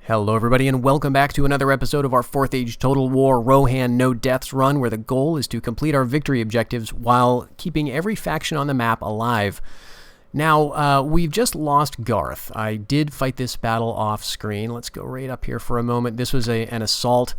Hello everybody and welcome back to another episode of our 4th Age Total War Rohan No Deaths run, where the goal is to complete our victory objectives while keeping every faction on the map alive. Now, we've just lost Garth. I did fight this battle off screen. Let's go right up here for a moment. This was an assault.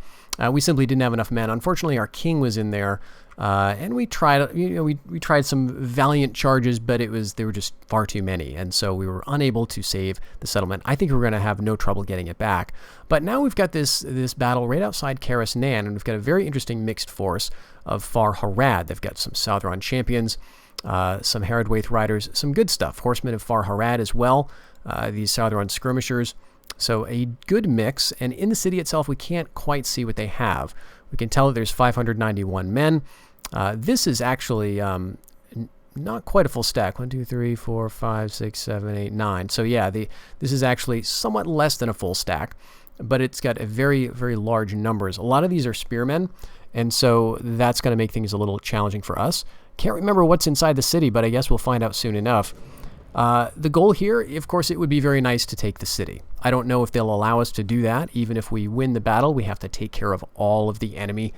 We simply didn't have enough men. Unfortunately, our king was in there, and we tried. We tried some valiant charges, but they were just far too many, and so we were unable to save the settlement. I think we're going to have no trouble getting it back. But now we've got this battle right outside Karis Nan, and we've got a very interesting mixed force of Far Harad. They've got some Southron champions, some Herodwaith riders, some good stuff. Horsemen of Far Harad as well. These Southron skirmishers. So a good mix, and in the city itself we can't quite see what they have. We can tell that there's 591 men. This is actually not quite a full stack. 1, 2, 3, 4, 5, 6, 7, 8, 9. So yeah, this is actually somewhat less than a full stack, but it's got a very, very large numbers. A lot of these are spearmen, and so that's going to make things a little challenging for us. Can't remember what's inside the city, but I guess we'll find out soon enough. The goal here, of course, it would be very nice to take the city. I don't know if they'll allow us to do that. Even if we win the battle, we have to take care of all of the enemy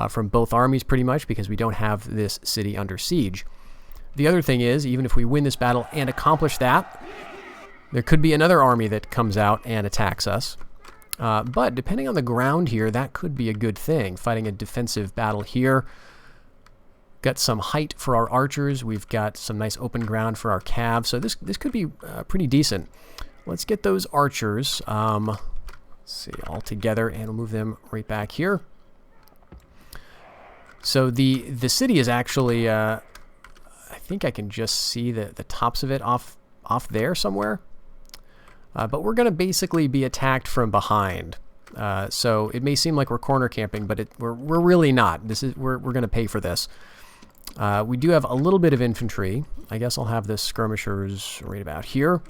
from both armies pretty much, because we don't have this city under siege. The other thing is, even if we win this battle and accomplish that, there could be another army that comes out and attacks us. But depending on the ground here, that could be a good thing. Fighting a defensive battle here. Got some height for our archers. We've got some nice open ground for our cav. So this could be pretty decent. Let's get those archers, let's see, all together, and we'll move them right back here. So the city is actually, I think I can just see the tops of it off there somewhere. But we're going to basically be attacked from behind. So it may seem like we're corner camping, but we're really not. We're going to pay for this. We do have a little bit of infantry. I guess I'll have the skirmishers right about here.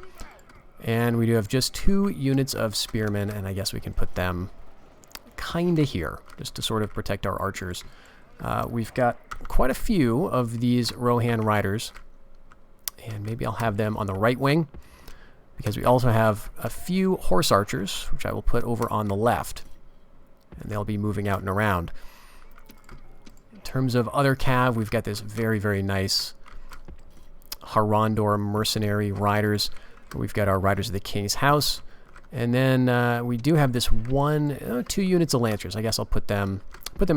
And we do have just 2 units of spearmen, and I guess we can put them kind of here, just to sort of protect our archers. We've got quite a few of these Rohan riders, and maybe I'll have them on the right wing, because we also have a few horse archers, which I will put over on the left, and they'll be moving out and around. In terms of other cav, we've got this very, very nice Harandor mercenary riders. We've got our riders of the King's House, and then we do have this 2 units of lancers. I guess I'll put them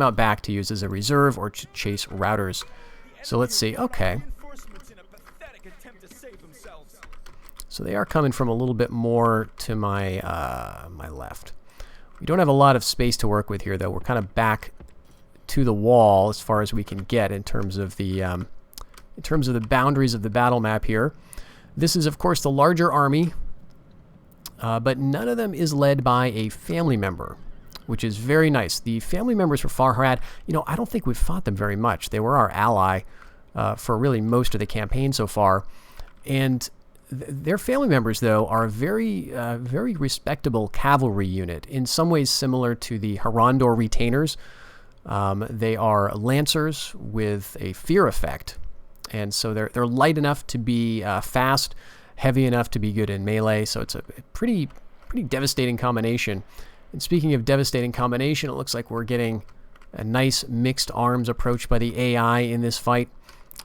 out back to use as a reserve or to chase routers. So let's see. Okay. So they are coming from a little bit more to my my left. We don't have a lot of space to work with here, though. We're kind of back to the wall as far as we can get in terms of the boundaries of the battle map here. This is, of course, the larger army, but none of them is led by a family member, which is very nice. The family members for Far Harad, I don't think we've fought them very much. They were our ally for really most of the campaign so far, and their family members, though, are a very, very respectable cavalry unit, in some ways similar to the Harandor retainers. They are lancers with a fear effect. And so they're light enough to be fast, heavy enough to be good in melee. So it's a pretty devastating combination. And speaking of devastating combination, it looks like we're getting a nice mixed arms approach by the AI in this fight.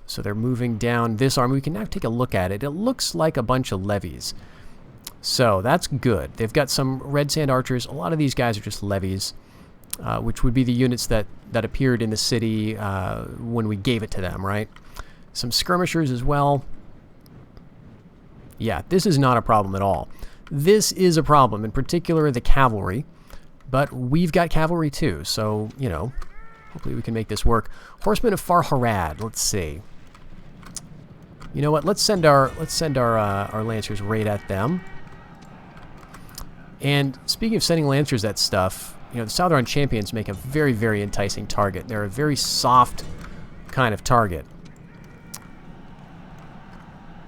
So they're moving down this arm. We can now take a look at it. It looks like a bunch of levies. So that's good. They've got some red sand archers. A lot of these guys are just levies, which would be the units that appeared in the city when we gave it to them, right? Some skirmishers as well. Yeah, this is not a problem at all. This is a problem, in particular the cavalry, but we've got cavalry too, so, hopefully we can make this work. Horsemen of Far Harad, let's see. You know what, let's send our lancers right at them. And speaking of sending lancers at stuff, the Southron champions make a very, very enticing target. They're a very soft kind of target.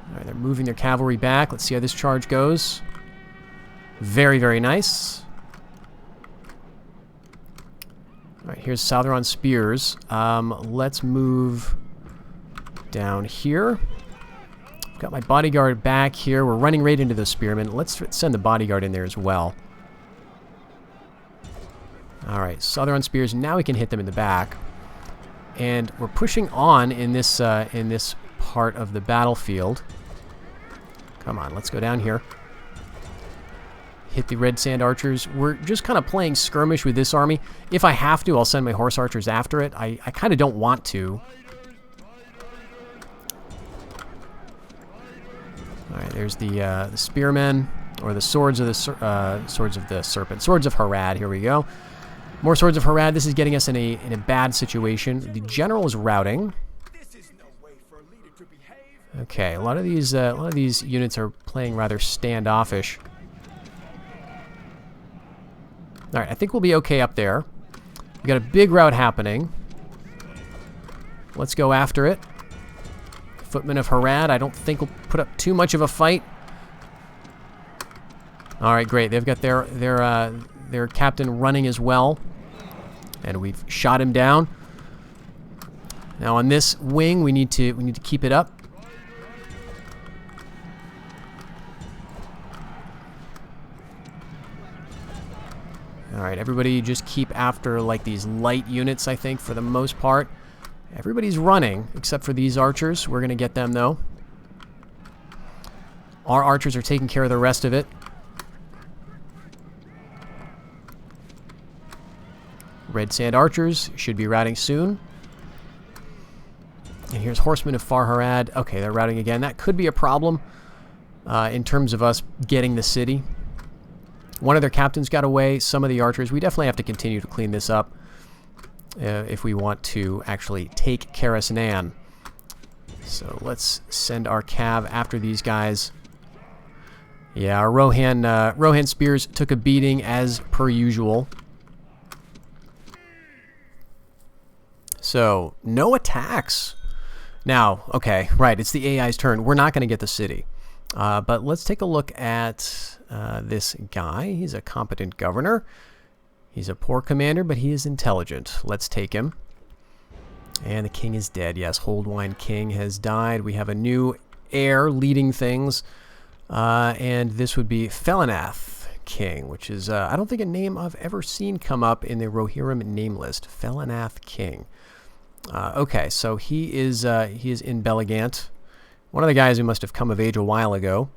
All right, they're moving their cavalry back. Let's see how this charge goes. Very, very nice. All right, here's Southron spears. Let's move down here. Got my bodyguard back here. We're running right into the spearmen. Let's send the bodyguard in there as well. All right, Southern spears. Now we can hit them in the back. And we're pushing on in this part of the battlefield. Come on, let's go down here. Hit the red sand archers. We're just kind of playing skirmish with this army. If I have to, I'll send my horse archers after it. I kind of don't want to. All right, there's the spearmen, or the swords of the serpent, swords of Harad. Here we go. More swords of Harad. This is getting us in a bad situation. The general is routing. Okay, a lot of these units are playing rather standoffish. All right, I think we'll be okay up there. We got a big rout happening. Let's go after it. Footmen of Harad, I don't think we'll put up too much of a fight. All right, great. They've got their captain running as well, and we've shot him down. Now on this wing, we need to keep it up. All right, everybody just keep after like these light units, I think, for the most part. Everybody's running, except for these archers. We're going to get them, though. Our archers are taking care of the rest of it. Red sand archers should be routing soon. And here's horsemen of Far Harad. Okay, they're routing again. That could be a problem in terms of us getting the city. One of their captains got away. Some of the archers. We definitely have to continue to clean this up if we want to actually take Karasnan. So let's send our cav after these guys. Yeah, our Rohan spears took a beating as per usual. So, no attacks. Now, okay, right, it's the AI's turn. We're not going to get the city. But let's take a look at this guy. He's a competent governor. He's a poor commander, but he is intelligent. Let's take him. And the king is dead. Yes, Holdwine King has died. We have a new heir leading things. And this would be Felanath King, which is, I don't think a name I've ever seen come up in the Rohirrim name list. Felanath King. Okay, so he is in Belagant. One of the guys who must have come of age a while ago.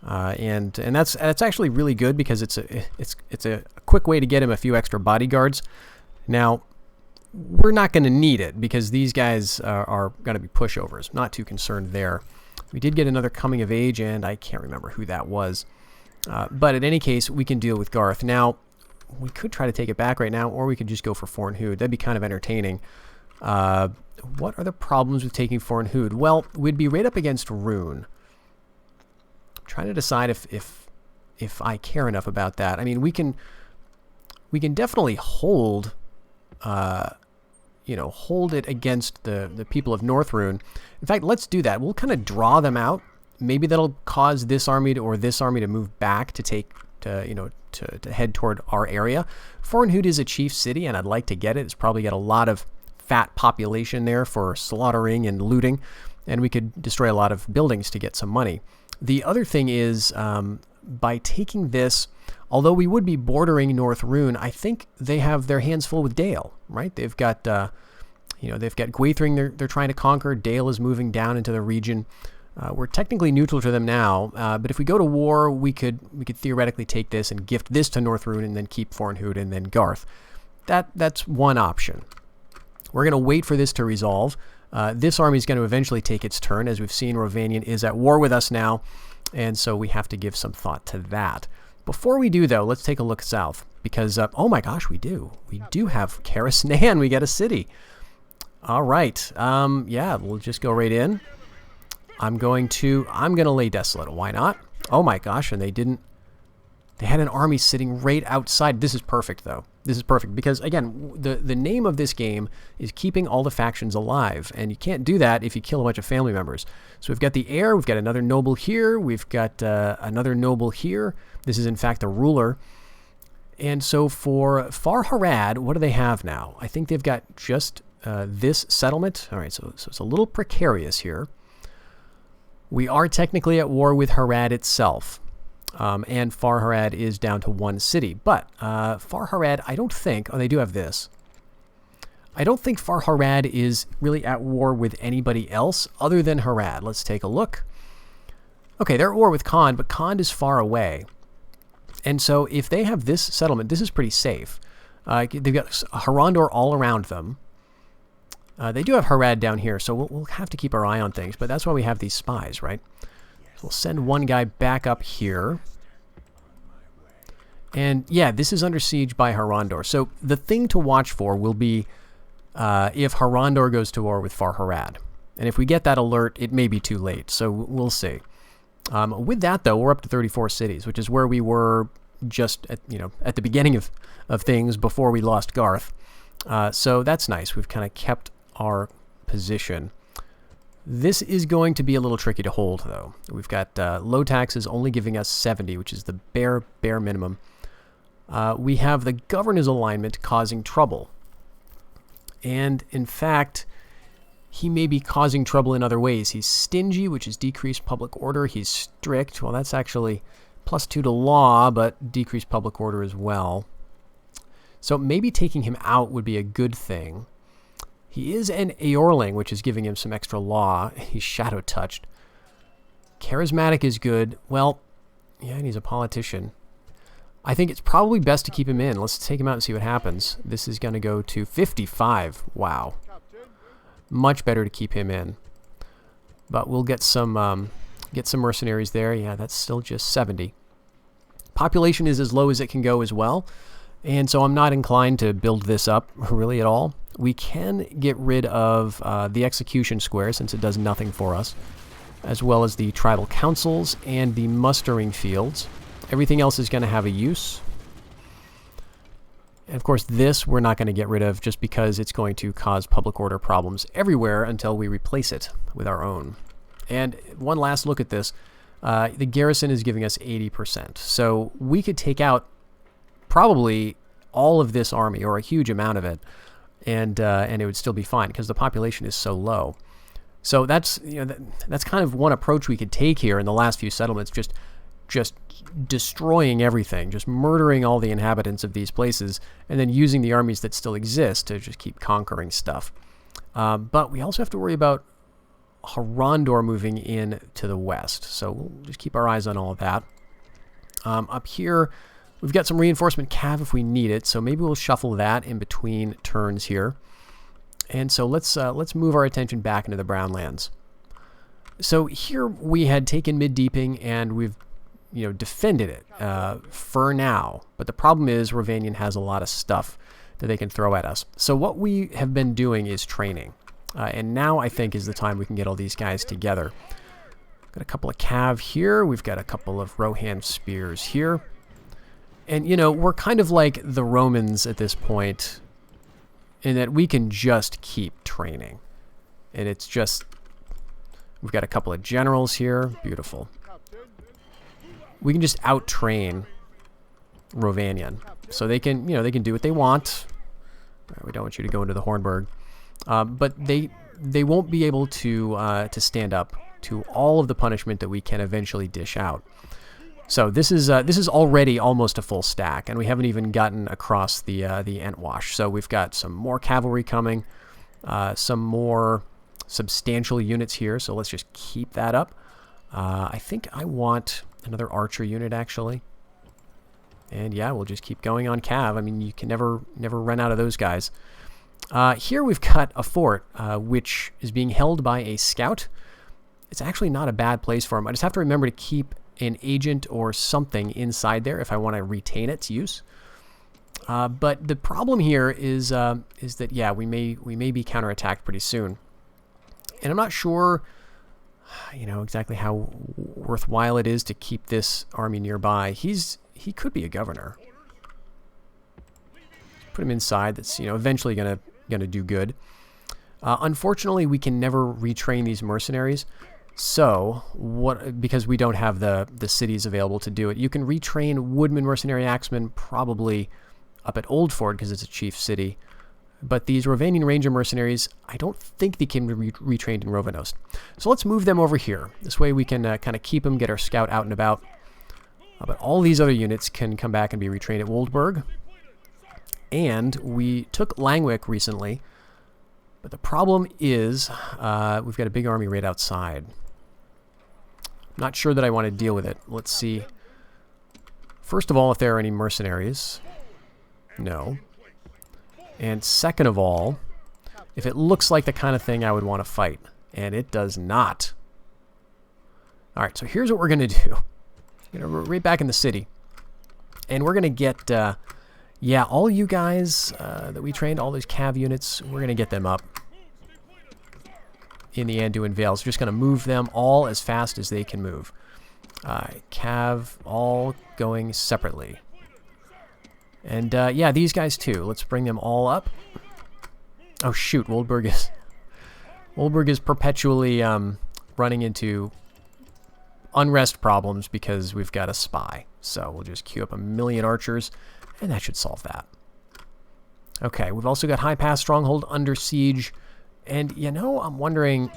And that's actually really good because it's a quick way to get him a few extra bodyguards. Now, we're not going to need it because these guys are going to be pushovers. Not too concerned there. We did get another coming of age, and I can't remember who that was. But in any case, we can deal with Garth. Now, we could try to take it back right now, or we could just go for Fornhood. That'd be kind of entertaining. What are the problems with taking Fornhood? Well, we'd be right up against Rune. I'm trying to decide if I care enough about that. I mean, we can definitely hold hold it against the people of North Rune. In fact, let's do that. We'll kind of draw them out. Maybe that'll cause this army or this army to move back to head toward our area. Fornhood is a chief city, and I'd like to get it. It's probably got a lot of fat population there for slaughtering and looting, and we could destroy a lot of buildings to get some money. The other thing is, by taking this, although we would be bordering North Rune, I think they have their hands full with Dale, right? They've got, they've got Gwaithring they're trying to conquer. Dale is moving down into the region. We're technically neutral to them now, but if we go to war, we could theoretically take this and gift this to North Rune and then keep Fornhood and then Garth. That's one option. We're going to wait for this to resolve. This army is going to eventually take its turn. As we've seen, Rovanian is at war with us now, and so we have to give some thought to that. Before we do, though, let's take a look south, because, oh my gosh, we do. We do have Karasnan. We get a city. All right. Yeah, we'll just go right in. I'm going to lay desolate. Why not? Oh my gosh, and they had an army sitting right outside. This is perfect, though. This is perfect because, again, the name of this game is keeping all the factions alive, and you can't do that if you kill a bunch of family members. So we've got the heir, we've got another noble here, we've got another noble here. This is, in fact, a ruler. And so for Far Harad, what do they have now? I think they've got just this settlement. All right, so it's a little precarious here. We are technically at war with Harad itself. And Farharad is down to 1 city. But Farharad, I don't think... Oh, they do have this. I don't think Farharad is really at war with anybody else other than Harad. Let's take a look. Okay, they're at war with Khand, but Khand is far away. And so if they have this settlement, this is pretty safe. They've got Harandor all around them. They do have Harad down here, so we'll have to keep our eye on things. But that's why we have these spies, right? So we'll send one guy back up here. And yeah, this is under siege by Harandor. So the thing to watch for will be if Harandor goes to war with Farharad. And if we get that alert, it may be too late. So we'll see. With that, though, we're up to 34 cities, which is where we were just at, at the beginning of things before we lost Garth. So that's nice. We've kind of kept our position. This is going to be a little tricky to hold, though. We've got low taxes only giving us 70, which is the bare minimum. We have the governor's alignment causing trouble. And, in fact, he may be causing trouble in other ways. He's stingy, which is decreased public order. He's strict. Well, that's actually +2 to law, but decreased public order as well. So maybe taking him out would be a good thing. He is an Aorling, which is giving him some extra law. He's shadow-touched. Charismatic is good. Well, yeah, and he's a politician. I think it's probably best to keep him in. Let's take him out and see what happens. This is going to go to 55. Wow. Much better to keep him in. But we'll get some mercenaries there. Yeah, that's still just 70. Population is as low as it can go as well. And so I'm not inclined to build this up really at all. We can get rid of the execution square since it does nothing for us, as well as the tribal councils and the mustering fields. Everything else is going to have a use. And of course, this we're not going to get rid of just because it's going to cause public order problems everywhere until we replace it with our own. And one last look at this. The garrison is giving us 80%. So we could take out probably all of this army, or a huge amount of it, and it would still be fine because the population is so low. So that's that's kind of one approach we could take here in the last few settlements, just destroying everything, just murdering all the inhabitants of these places, and then using the armies that still exist to just keep conquering stuff. But we also have to worry about Harandor moving in to the west, so we'll just keep our eyes on all of that. Up here, we've got some reinforcement cav if we need it, so maybe we'll shuffle that in between turns here. And so let's move our attention back into the Brownlands. So here we had taken Mid-Deeping and we've defended it for now. But the problem is Rovanion has a lot of stuff that they can throw at us. So what we have been doing is training. And now I think is the time we can get all these guys together. Got a couple of cav here. We've got a couple of Rohan spears here. And, we're kind of like the Romans at this point in that we can just keep training. And it's just... We've got a couple of generals here. Beautiful. We can just out-train Rovanion. So they can, they can do what they want. We don't want you to go into the Hornburg. But they won't be able to stand up to all of the punishment that we can eventually dish out. So this is already almost a full stack, and we haven't even gotten across the Entwash. So we've got some more cavalry coming, some more substantial units here. So let's just keep that up. I think I want another archer unit actually, and yeah, we'll just keep going on cav. I mean, you can never run out of those guys. Here we've got a fort which is being held by a scout. It's actually not a bad place for him. I just have to remember to keep an agent or something inside there if I want to retain its use. But the problem here is that yeah, we may be counterattacked pretty soon, and I'm not sure, exactly how worthwhile it is to keep this army nearby. He could be a governor. Put him inside. That's eventually gonna do good. Unfortunately, we can never retrain these mercenaries. So, because we don't have the cities available to do it, you can retrain Woodman Mercenary Axemen probably up at Oldford because it's a chief city. But these Rovanian Ranger mercenaries, I don't think they can be retrained in Rovanos. So let's move them over here. This way we can kind of keep them, get our scout out and about. But all these other units can come back and be retrained at Woldburg. And we took Langwick recently. But the problem is we've got a big army right outside. I'm not sure that I want to deal with it. Let's see. First of all, if there are any mercenaries. No. And second of all, if it looks like the kind of thing I would want to fight. And it does not. Alright, so here's what we're going to do. We're right back in the city. And we're going to get, yeah, all you guys that we trained, all those cav units, we're going to get them up in the Anduin Vale. So we're just going to move them all as fast as they can move. Cav all going separately. And, yeah, these guys too. Let's bring them all up. Oh, shoot, Woldburg is perpetually running into unrest problems because we've got a spy. So we'll just queue up a million archers, and that should solve that. Okay, we've also got High Pass Stronghold under siege. And, you know, I'm wondering,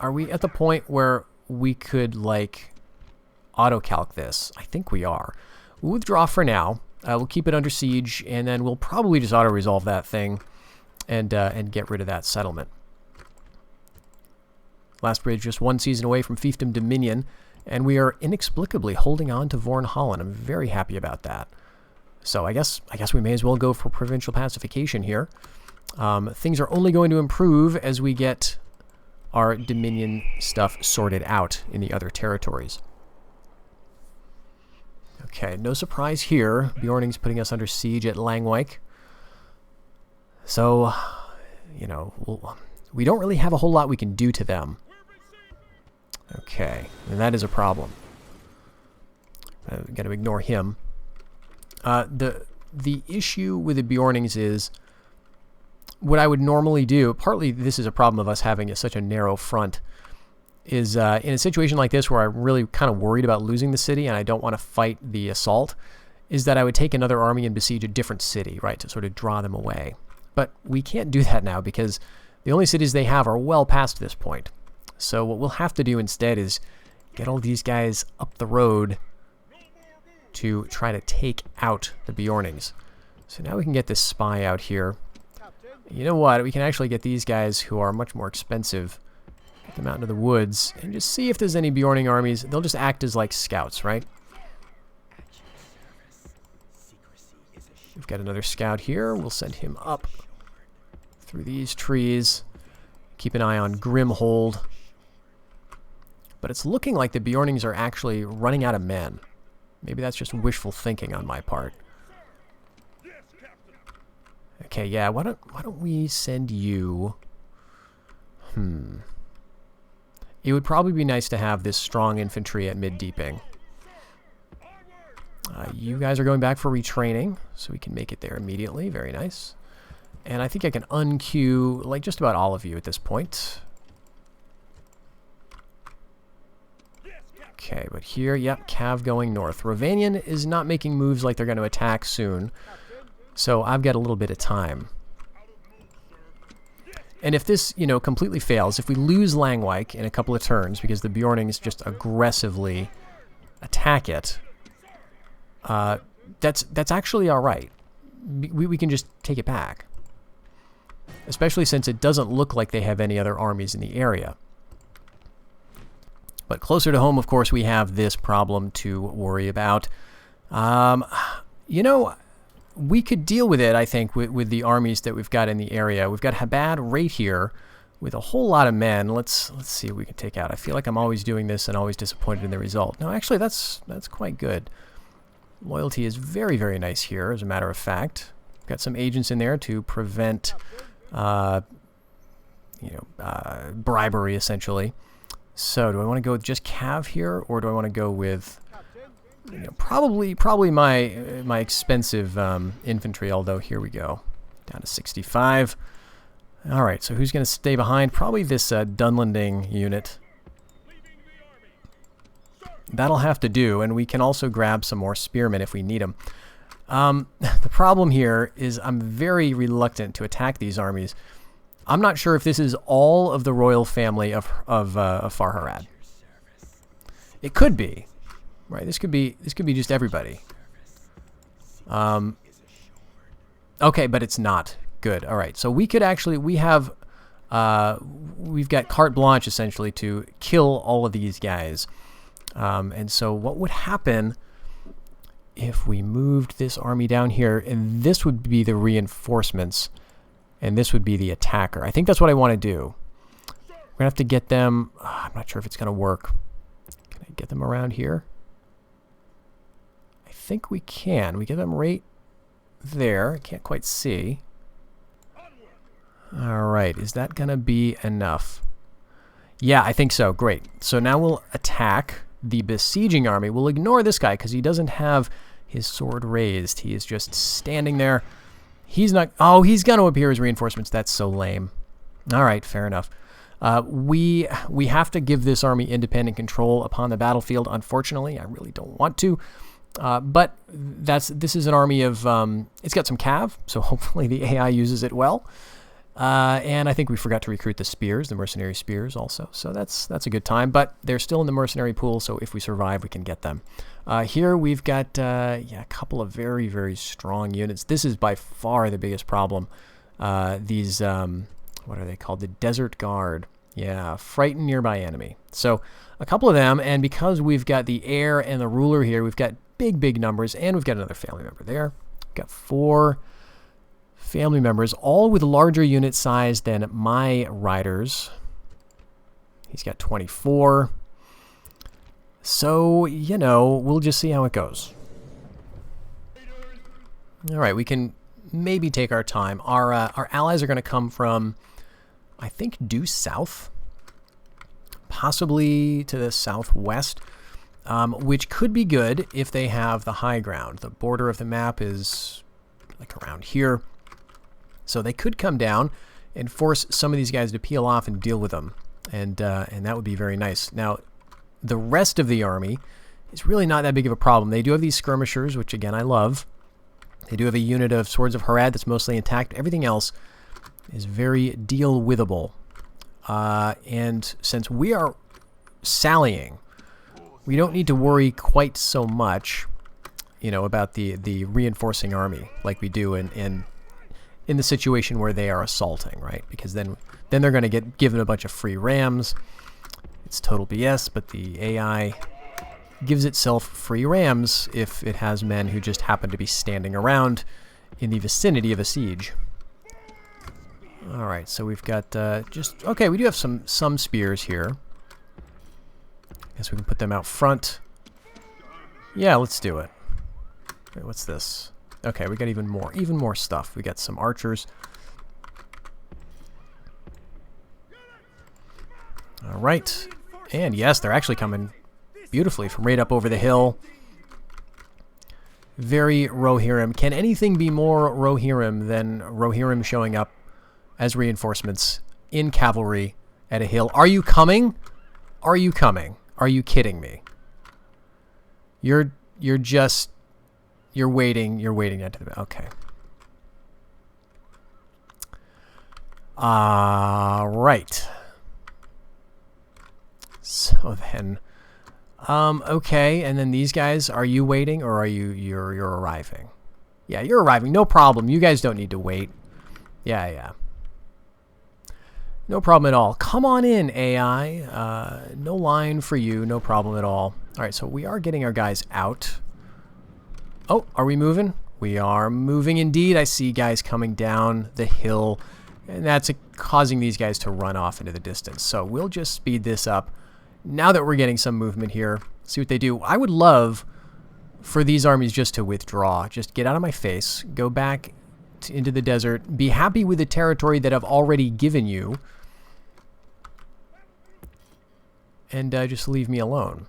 are we at the point where we could, like, auto-calc this? I think we are. We'll withdraw for now. We'll keep it under siege, and then we'll probably just auto-resolve that thing and get rid of that settlement. Last bridge just one season away from fiefdom dominion, and we are inexplicably holding on to Vorn Holland. I'm very happy about that. So I guess we may as well go for provincial pacification here. Things are only going to improve as we get our dominion stuff sorted out in the other territories. Okay, no surprise here. Bjorning's putting us under siege at Langwijk. So, you know, we don't really have a whole lot we can do to them. Okay, and that is a problem. Got to ignore him. The issue with the Bjornings is what I would normally do, partly this is a problem of us having such a narrow front, is in a situation like this where I'm really kind of worried about losing the city and I don't want to fight the assault, is that I would take another army and besiege a different city, right, to sort of draw them away. But we can't do that now because the only cities they have are well past this point. So what we'll have to do instead is get all these guys up the road to try to take out the Bjornings. So now we can get this spy out here. You know what? We can actually get these guys who are much more expensive, get them out into the woods, and just see if there's any Bjorning armies. They'll just act as like scouts, right? We've got another scout here. We'll send him up through these trees. Keep an eye on Grimhold. But it's looking like the Bjornings are actually running out of men. Maybe that's just wishful thinking on my part. Okay, yeah, why don't we send you... It would probably be nice to have this strong infantry at Mid-Deeping. You guys are going back for retraining, so we can make it there immediately. Very nice. And I think I can unqueue, like, just about all of you at this point. Okay, but here, yep, Cav going north. Rovanian is not making moves like they're going to attack soon, so I've got a little bit of time. And if this, you know, completely fails, if we lose Langwijk in a couple of turns because the Bjornings just aggressively attack it, that's actually all right. We can just take it back. Especially since it doesn't look like they have any other armies in the area. But closer to home, of course, we have this problem to worry about. You know, we could deal with it, I think, with the armies that we've got in the area. We've got Habad right here with a whole lot of men. Let's see what we can take out. I feel like I'm always doing this and always disappointed in the result. No, actually, that's quite good. Loyalty is very, very nice here, as a matter of fact. We've got some agents in there to prevent, bribery, essentially. So, do I want to go with just Cav here, or do I want to go with, you know, probably my expensive infantry? Although here we go, down to 65. All right, so who's going to stay behind? Probably this Dunlanding unit. That'll have to do, and we can also grab some more spearmen if we need them. The problem here is I'm very reluctant to attack these armies. I'm not sure if this is all of the royal family of Farharad. It could be. Right, this could be just everybody. Okay, but it's not. Good. All right. So we could actually, we've got carte blanche essentially to kill all of these guys. And so what would happen if we moved this army down here, and this would be the reinforcements, and this would be the attacker. I think that's what I want to do. We're going to have to get them, I'm not sure if it's going to work. Can I get them around here? I think we can. We get them right there. I can't quite see. All right, is that going to be enough? Yeah, I think so. Great. So now we'll attack the besieging army. We'll ignore this guy because he doesn't have his sword raised. He is just standing there. He's not... Oh, he's going to appear as reinforcements. That's so lame. All right, fair enough. We have to give this army independent control upon the battlefield. Unfortunately, I really don't want to. But this is an army of... it's got some cav, so hopefully the AI uses it well. And I think we forgot to recruit the spears, the mercenary spears also. So that's a good time. But they're still in the mercenary pool, so if we survive, we can get them. Here we've got a couple of very, very strong units. This is by far the biggest problem. These, what are they called? The Desert Guard. Yeah, frighten nearby enemy. So a couple of them, and because we've got the heir and the ruler here, we've got big, big numbers, and we've got another family member there. We've got 4... family members, all with larger unit size than my riders. He's got 24. So, you know, we'll just see how it goes. All right, we can maybe take our time. Our allies are going to come from, I think, due south, possibly to the southwest, which could be good if they have the high ground. The border of the map is like around here. So they could come down and force some of these guys to peel off and deal with them. And that would be very nice. Now, the rest of the army is really not that big of a problem. They do have these skirmishers, which, again, I love. They do have a unit of Swords of Harad that's mostly intact. Everything else is very deal-withable. And since we are sallying, we don't need to worry quite so much, you know, about the reinforcing army like we do in the situation where they are assaulting, right? Because then they're going to get given a bunch of free rams. It's total BS, but the AI gives itself free rams if it has men who just happen to be standing around in the vicinity of a siege. All right, so we've got okay, we do have some spears here. Guess we can put them out front. Yeah, let's do it. Wait, what's this? Okay, we got even more stuff. We got some archers. All right. And yes, they're actually coming beautifully from right up over the hill. Very Rohirrim. Can anything be more Rohirrim than Rohirrim showing up as reinforcements in cavalry at a hill? Are you coming? Are you coming? Are you kidding me? You're waiting at the... Okay. Right. So then... okay, and then these guys, are you waiting or are you're arriving? Yeah, you're arriving. No problem. You guys don't need to wait. Yeah. No problem at all. Come on in, AI. No line for you. No problem at all. All right, so we are getting our guys out. Oh, are we moving? We are moving indeed. I see guys coming down the hill, and that's causing these guys to run off into the distance. So we'll just speed this up. Now that we're getting some movement here, see what they do. I would love for these armies just to withdraw. Just get out of my face. Go back into the desert. Be happy with the territory that I've already given you. And just leave me alone.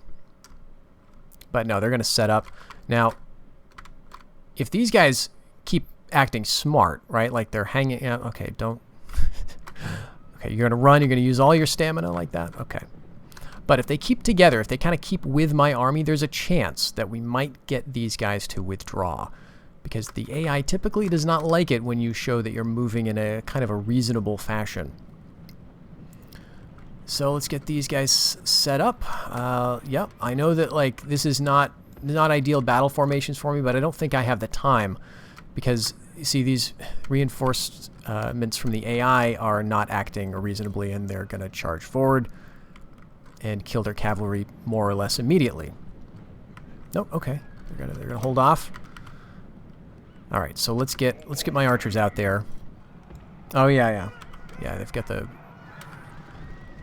But no, they're going to set up. Now, if these guys keep acting smart, right? Like they're hanging out. Okay, don't. Okay, you're going to run. You're going to use all your stamina like that. Okay. But if they keep together, if they kind of keep with my army, there's a chance that we might get these guys to withdraw. Because the AI typically does not like it when you show that you're moving in a kind of a reasonable fashion. So let's get these guys set up. Yep, I know that like this is not ideal battle formations for me, but I don't think I have the time because you see these reinforcements from the AI are not acting reasonably, and they're going to charge forward and kill their cavalry more or less immediately. Nope. Okay, they're gonna hold off. All right, so let's get my archers out there. Oh yeah. They've got the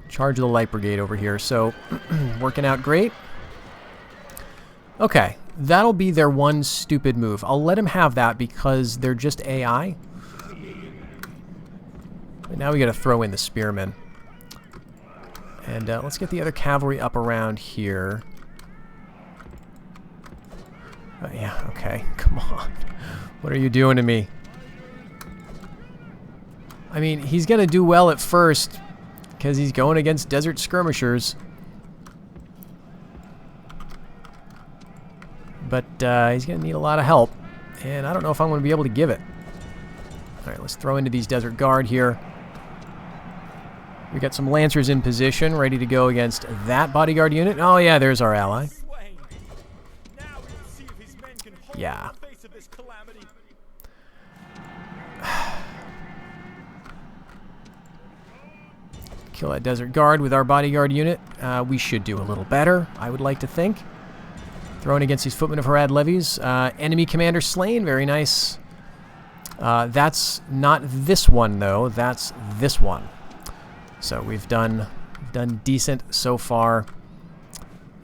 charge of the light brigade over here, so working out great. Okay, that'll be their one stupid move. I'll let him have that because they're just AI. But now we got to throw in the spearmen, and let's get the other cavalry up around here. Yeah. Okay. Come on. What are you doing to me? I mean, he's gonna do well at first because he's going against desert skirmishers. But he's going to need a lot of help, and I don't know if I'm going to be able to give it. All right, let's throw into these Desert Guard here. We got some Lancers in position, ready to go against that bodyguard unit. Oh yeah, there's our ally. Yeah. Kill that Desert Guard with our bodyguard unit. We should do a little better, I would like to think. Thrown against these footmen of Harad levies. Enemy commander slain. Very nice. That's not this one, though. That's this one. So we've done decent so far.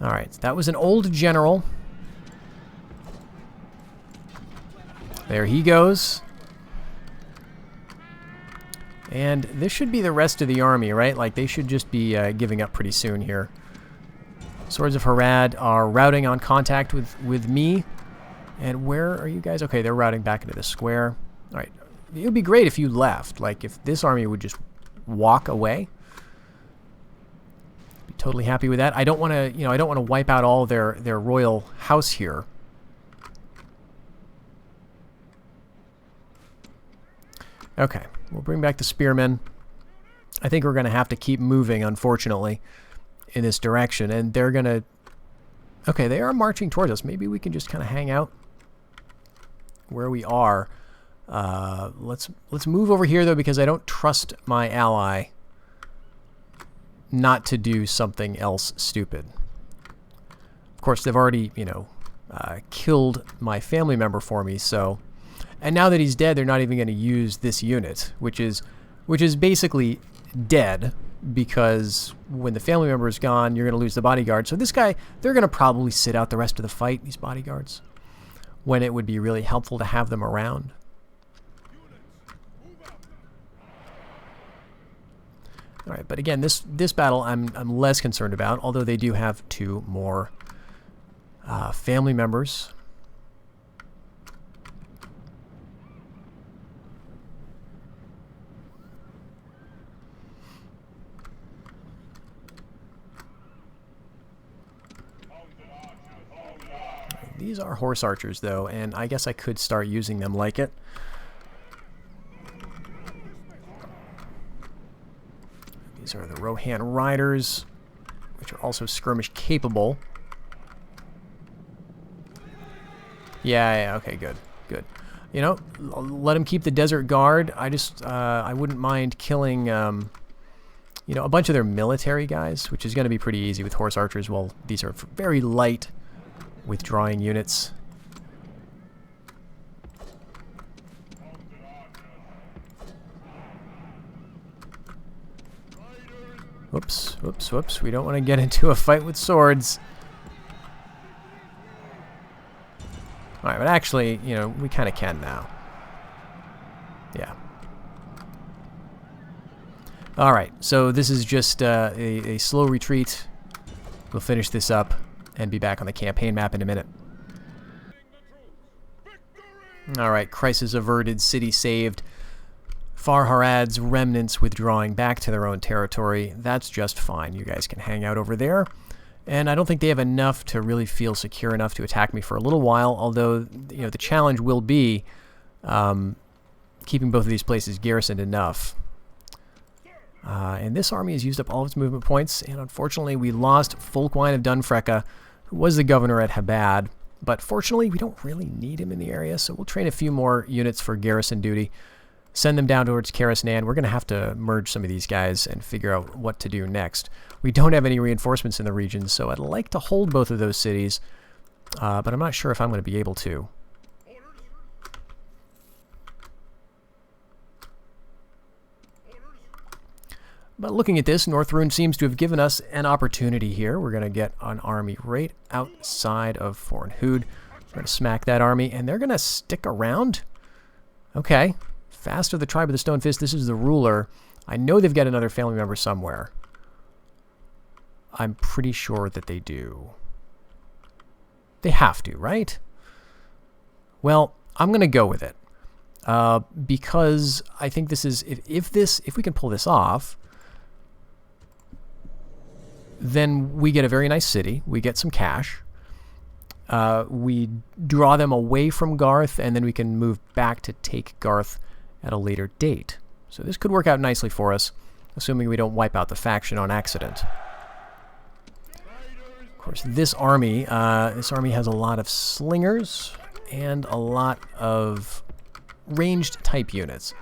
All right. That was an old general. There he goes. And this should be the rest of the army, right? Like, they should just be giving up pretty soon here. Swords of Harad are routing on contact with me. And where are you guys? Okay, they're routing back into the square. All right. It would be great if you left. Like, if this army would just walk away. Be totally happy with that. I don't want to, I don't want to wipe out all their royal house here. Okay, we'll bring back the spearmen. I think we're going to have to keep moving, unfortunately, in this direction, and they're going to... Okay, they are marching towards us. Maybe we can just kind of hang out where we are. Let's move over here, though, because I don't trust my ally not to do something else stupid. Of course, they've already, killed my family member for me, so... And now that he's dead, they're not even going to use this unit, which is basically dead, because when the family member is gone, you're going to lose the bodyguard. So this guy, they're going to probably sit out the rest of the fight, these bodyguards, when it would be really helpful to have them around. All right, but again, this battle I'm less concerned about, although they do have two more family members. These are horse archers, though, and I guess I could start using them like it. These are the Rohan riders, which are also skirmish capable. Yeah, okay, good. Let them keep the Desert Guard. I wouldn't mind killing, a bunch of their military guys, which is going to be pretty easy with horse archers. Well, these are very light withdrawing units. Whoops. We don't want to get into a fight with swords. Alright, but actually, we kind of can now. Yeah. Alright, so this is just a slow retreat. We'll finish this up and be back on the campaign map in a minute. Alright, crisis averted, city saved. Far Harad's remnants withdrawing back to their own territory. That's just fine. You guys can hang out over there. And I don't think they have enough to really feel secure enough to attack me for a little while, although, the challenge will be keeping both of these places garrisoned enough. And this army has used up all of its movement points, and unfortunately we lost Fulkwine of Dunfrecka, who was the governor at Habad. But fortunately, we don't really need him in the area, so we'll train a few more units for garrison duty, send them down towards Karasnan. We're going to have to merge some of these guys and figure out what to do next. We don't have any reinforcements in the region, so I'd like to hold both of those cities, but I'm not sure if I'm going to be able to. But looking at this, Northrune seems to have given us an opportunity here. We're going to get an army right outside of Fornhood. We're going to smack that army, and they're going to stick around. Okay. Fast of the Tribe of the Stone Fist. This is the ruler. I know they've got another family member somewhere. I'm pretty sure that they do. They have to, right? Well, I'm going to go with it. Because I think this is... If we can pull this off... then we get a very nice city. We get some cash. We draw them away from Garth, and then we can move back to take Garth at a later date. So this could work out nicely for us, assuming we don't wipe out the faction on accident. Of course, this army has a lot of slingers and a lot of ranged type units.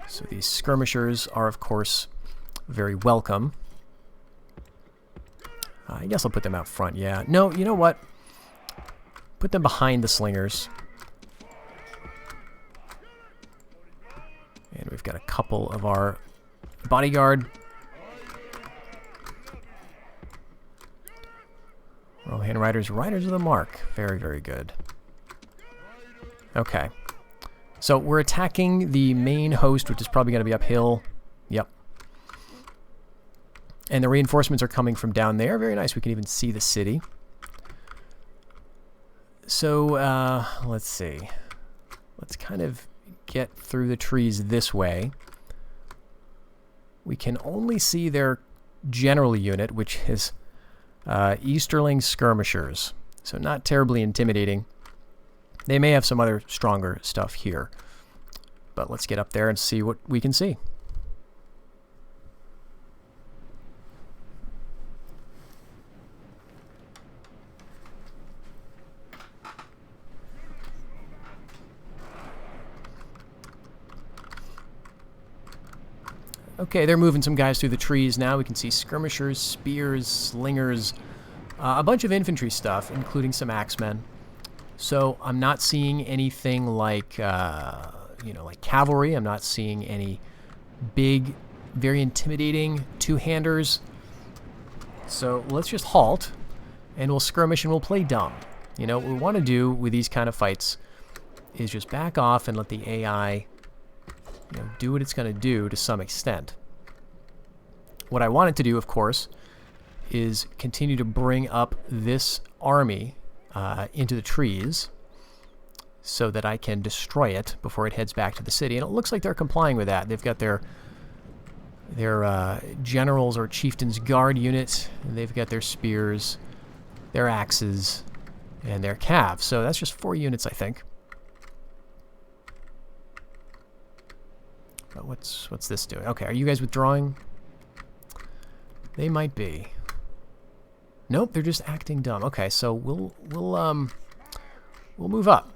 So these skirmishers are, of course, very welcome. I guess I'll put them out front, yeah. No, you know what? Put them behind the slingers. And we've got a couple of our bodyguard. Rohan Riders, Riders of the Mark. Very, very good. Okay. So we're attacking the main host, which is probably going to be uphill. Yep. And the reinforcements are coming from down there. Very nice. We can even see the city. So, let's see. Let's kind of get through the trees this way. We can only see their general unit, which is Easterling skirmishers. So not terribly intimidating. They may have some other stronger stuff here. But let's get up there and see what we can see. Okay, they're moving some guys through the trees now. We can see skirmishers, spears, slingers, a bunch of infantry stuff, including some axemen. So I'm not seeing anything like, like cavalry. I'm not seeing any big, very intimidating two-handers. So let's just halt, and we'll skirmish and we'll play dumb. You know, what we want to do with these kind of fights is just back off and let the AI... do what it's going to do to some extent. What I want it to do, of course, is continue to bring up this army into the trees so that I can destroy it before it heads back to the city. And it looks like they're complying with that. They've got their generals or chieftains guard unit. And they've got their spears, their axes, and their calves. So that's just 4 units, I think. But what's this doing? Okay, are you guys withdrawing? They might be. Nope, they're just acting dumb. Okay, so we'll move up.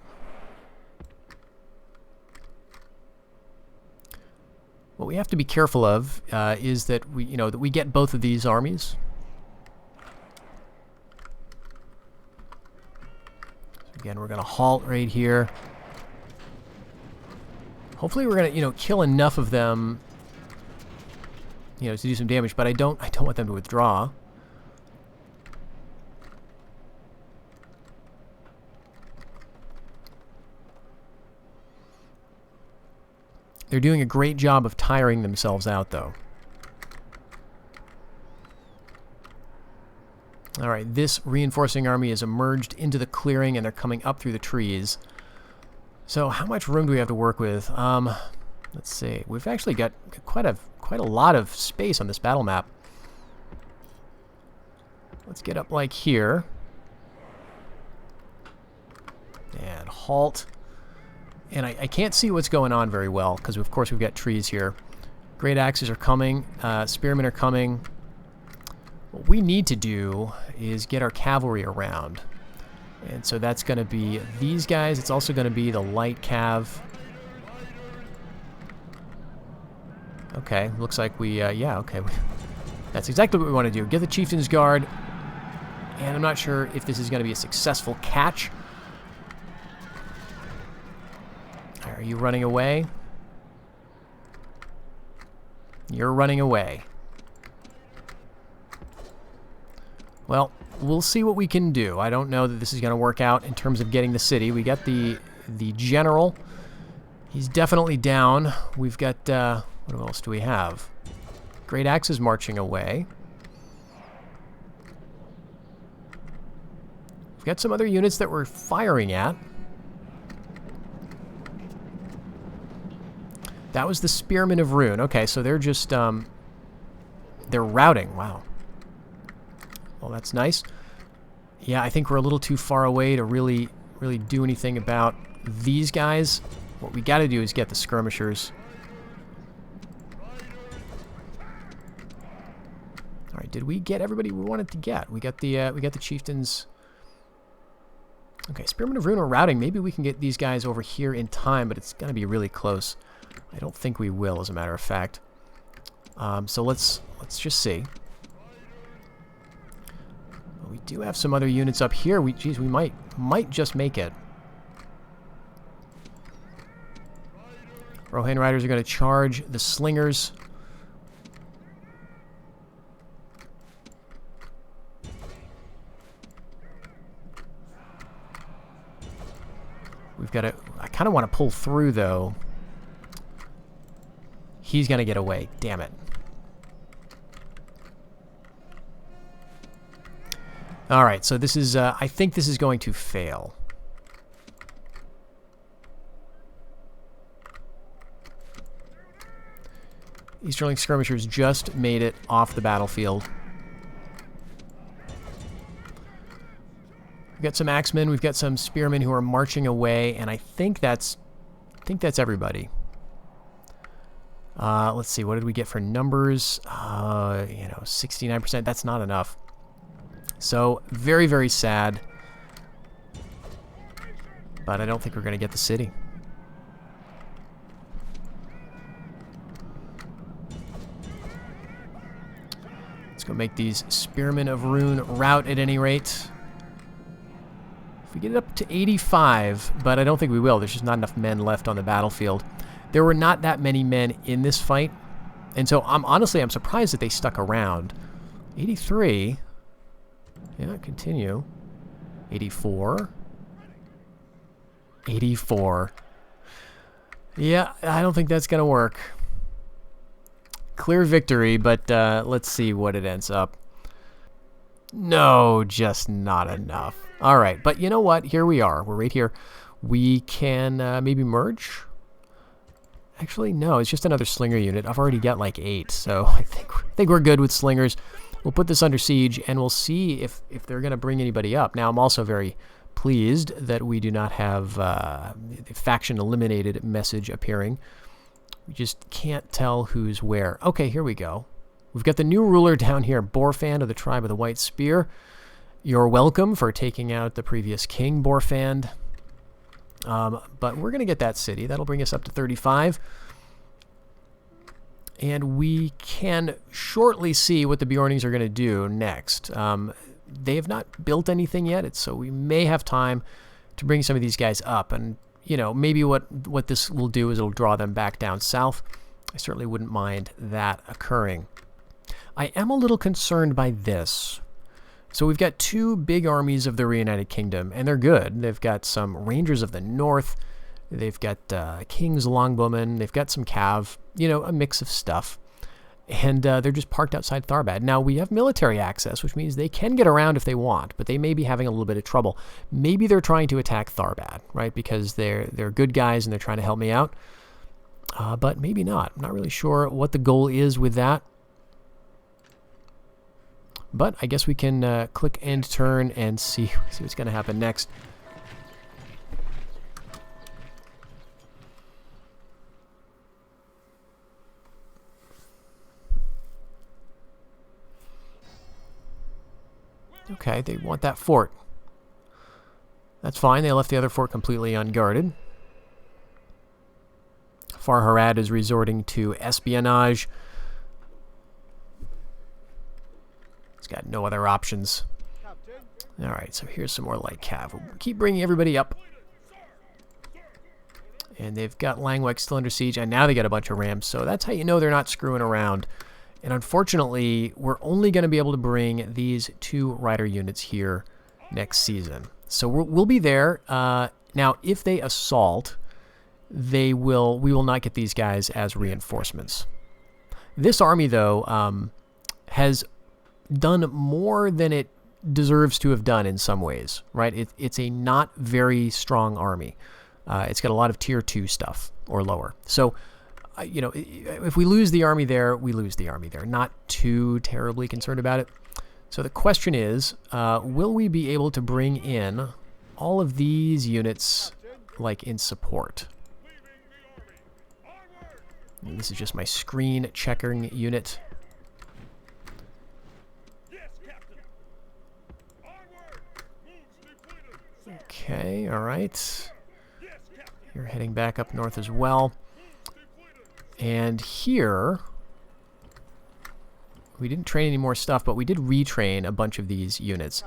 What we have to be careful of is that we get both of these armies. So again, we're going to halt right here. Hopefully we're gonna, kill enough of them, to do some damage. But I don't want them to withdraw. They're doing a great job of tiring themselves out, though. All right, this reinforcing army has emerged into the clearing, and they're coming up through the trees. So how much room do we have to work with? Let's see. We've actually got quite a lot of space on this battle map. Let's get up like here. And halt. And I can't see what's going on very well, because of course we've got trees here. Great axes are coming. Spearmen are coming. What we need to do is get our cavalry around. And so that's going to be these guys. It's also going to be the light cav. Okay, looks like we, yeah, okay. That's exactly what we want to do. Get the Chieftain's Guard. And I'm not sure if this is going to be a successful catch. Are you running away? You're running away. Well, we'll see what we can do. I don't know that this is going to work out in terms of getting the city. We got the general. He's definitely down. We've got, what else do we have? Great Axe is marching away. We've got some other units that we're firing at. That was the Spearmen of Rune. Okay, so they're just, they're routing. Wow. Well, that's nice. Yeah, I think we're a little too far away to really do anything about these guys. What we got to do is get the skirmishers. All right, did we get everybody we wanted to get? We got the chieftains. Okay, Spearmen of Rune are routing. Maybe we can get these guys over here in time, but it's going to be really close. I don't think we will, as a matter of fact. So let's just see. We do have some other units up here. Geez, we might just make it. Rohan riders are going to charge the slingers. We've got to... I kind of want to pull through, though. He's going to get away. Damn it. Alright, so this is... I think this is going to fail. Easterling skirmishers just made it off the battlefield. We've got some axemen, we've got some spearmen who are marching away, and I think that's everybody. Let's see, what did we get for numbers? 69%. That's not enough. So, very, very sad. But I don't think we're going to get the city. Let's go make these Spearmen of Rune rout at any rate. If we get it up to 85, but I don't think we will. There's just not enough men left on the battlefield. There were not that many men in this fight. And so, honestly, I'm surprised that they stuck around. 83... Yeah, continue. 84. 84. Yeah, I don't think that's going to work. Clear victory, but let's see what it ends up. No, just not enough. All right, but you know what? Here we are. We're right here. We can maybe merge? Actually, no, it's just another slinger unit. I've already got like 8, so I think we're good with slingers. We'll put this under siege, and we'll see if they're going to bring anybody up. Now, I'm also very pleased that we do not have the faction eliminated message appearing. We just can't tell who's where. Okay, here we go. We've got the new ruler down here, Borfand of the tribe of the White Spear. You're welcome for taking out the previous king, Borfand. But we're going to get that city. That'll bring us up to 35. And we can shortly see what the Bjornings are going to do next. They have not built anything yet, so we may have time to bring some of these guys up. And, you know, maybe what this will do is it'll draw them back down south. I certainly wouldn't mind that occurring. I am a little concerned by this. So we've got 2 big armies of the Reunited Kingdom, and they're good. They've got some Rangers of the North. They've got King's Longbowmen. They've got some Cav, you know, a mix of stuff. And they're just parked outside Tharbad. Now, we have military access, which means they can get around if they want, but they may be having a little bit of trouble. Maybe they're trying to attack Tharbad, right, because they're good guys and they're trying to help me out. But maybe not. I'm not really sure what the goal is with that. But I guess we can click end turn and see what's going to happen next. Okay, they want that fort. That's fine. They left the other fort completely unguarded. Farharad is resorting to espionage. He's got no other options. Alright, so here's some more light cav. We'll keep bringing everybody up. And they've got Langwick still under siege, and now they got a bunch of rams, so that's how you know they're not screwing around. And unfortunately, we're only going to be able to bring these 2 rider units here next season. So we'll be there. Now, if they assault, we will not get these guys as reinforcements. This army, though, has done more than it deserves to have done in some ways, right? It's a not very strong army. It's got a lot of tier 2 stuff or lower. So, you know, if we lose the army there, we lose the army there. Not too terribly concerned about it. So the question is, will we be able to bring in all of these units, like, in support? And this is just my screen checking unit. Okay, all right. You're heading back up north as well. And here, we didn't train any more stuff, but we did retrain a bunch of these units.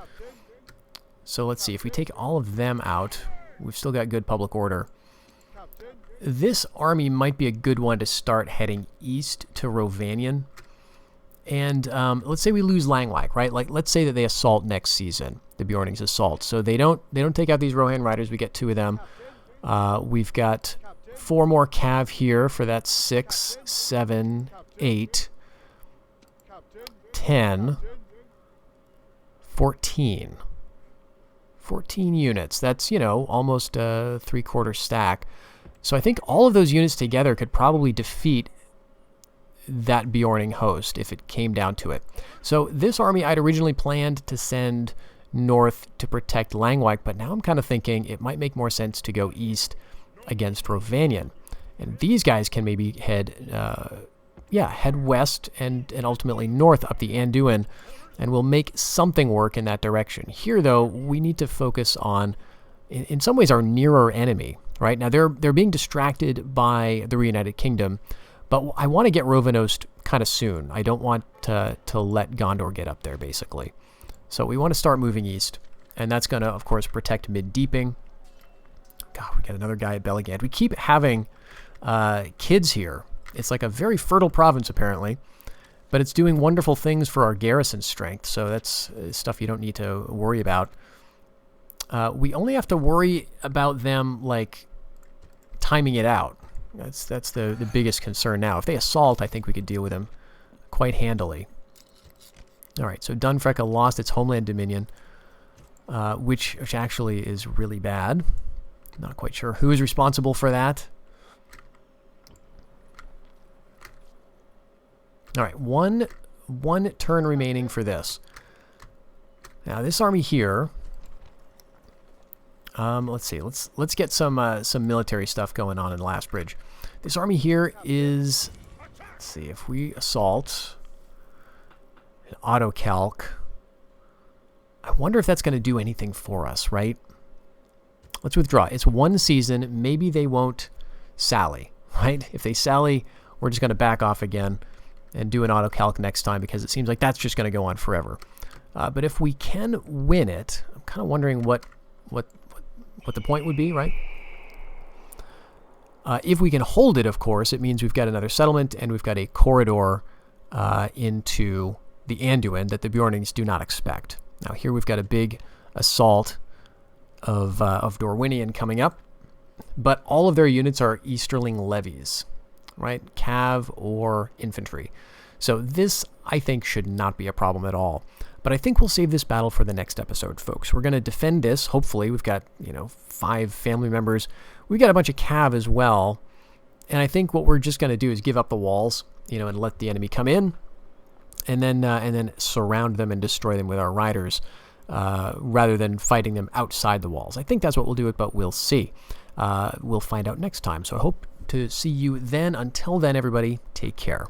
So let's see, if we take all of them out, we've still got good public order. This army might be a good one to start heading east to Rovanion. And let's say we lose Langwag, right? Like, let's say that they assault next season, the Bjornings assault. So they don't take out these Rohan riders. We get 2 of them. We've got 4 more cav here for that 6, 7, 8, 10, 14. 14 units. That's, you know, almost a 3/4 stack. So I think all of those units together could probably defeat that Bjorning host if it came down to it. So this army I'd originally planned to send north to protect Langwag, but now I'm kind of thinking it might make more sense to go east against Rovanion. And these guys can maybe head west and ultimately north up the Anduin, and we'll make something work in that direction. Here, though, we need to focus on, in some ways, our nearer enemy. Right now, they're being distracted by the Reunited Kingdom, but I want to get Rovanosd kind of soon. I don't want to let Gondor get up there, basically. So we want to start moving east, and that's going to, of course, protect Mid-Deeping. God, we got another guy at Belligand. We keep having kids here. It's like a very fertile province, apparently, but it's doing wonderful things for our garrison strength, so that's stuff you don't need to worry about. We only have to worry about them, like, timing it out. That's the biggest concern now. If they assault, I think we could deal with them quite handily. All right, so Dunfrecka lost its homeland dominion, which actually is really bad. Not quite sure who is responsible for that. All right, one turn remaining for this. Now this army here. Let's see. Let's get some military stuff going on in Last Bridge. This army here is. Let's see if we assault. An auto-calc. I wonder if that's going to do anything for us, right? Let's withdraw. It's 1 season. Maybe they won't sally, right? If they sally, we're just going to back off again and do an auto-calc next time because it seems like that's just going to go on forever. But if we can win it, I'm kind of wondering what the point would be, right? If we can hold it, of course, it means we've got another settlement and we've got a corridor into the Anduin that the Bjornings do not expect. Now here we've got a big assault of Dorwinion coming up, but all of their units are Easterling levies, right? Cav or infantry. So this, I think, should not be a problem at all. But I think we'll save this battle for the next episode, folks. We're going to defend this. Hopefully, we've got, 5 family members. We've got a bunch of cav as well. And I think what we're just going to do is give up the walls, and let the enemy come in, and then surround them and destroy them with our riders, rather than fighting them outside the walls. I think that's what we'll do it, but we'll see. We'll find out next time. So I hope to see you then. Until then, everybody, take care.